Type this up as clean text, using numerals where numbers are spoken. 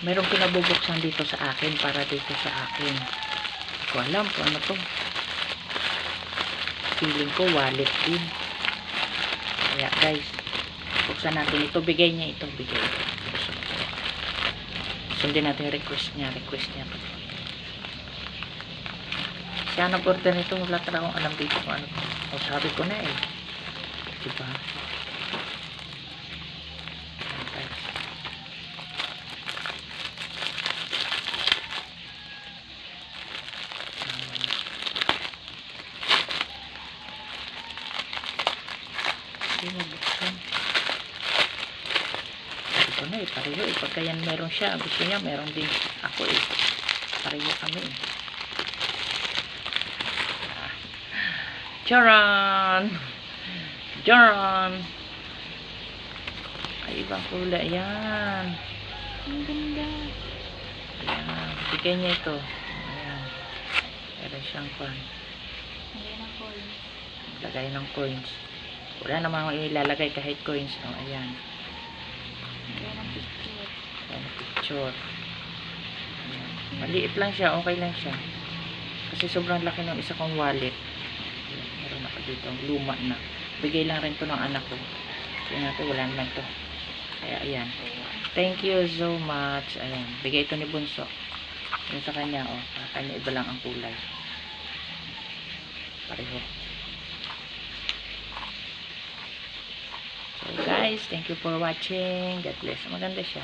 Mayroong pinabubuksan dito sa akin, para dito sa akin. Hindi ko alam kung ano to. Feeling ko wallet din. Kaya guys, buksan natin ito. Bigay niya ito. Bigay. Sundin natin yung request niya. Request niya to. Siya nag-order nito. Wala talaga akong alam dito kung ano. O sabi ko na eh. Diba? Hindi mo buksan. Ito na eh, pareho eh. Pagka yan meron siya, gusto niya, meron din ako eh. Pareho kami eh. Charan! Charan! Ay, ibang kulay. Ayan. Ang ganda. Ayan. Bigay niya ito. Ayan. Meron siyang coin. Lagay ng coins. Wala namang ilalagay kahit coins. O, ayan. Ayan ang picture. Ayan. Maliit lang siya. Okay lang siya. Kasi sobrang laki ng isa kong wallet. Ayan. Meron ako dito. Luma na. Bigay lang rin to ng anak ko. Tingnan natin. Wala naman to. Kaya ayan. Thank you so much. Ayan. Bigay ito ni Bunso. Yung sa kanya. O. Kanya iba lang ang kulay. Pareho. So guys, thank you for watching. God bless. Maganda siya.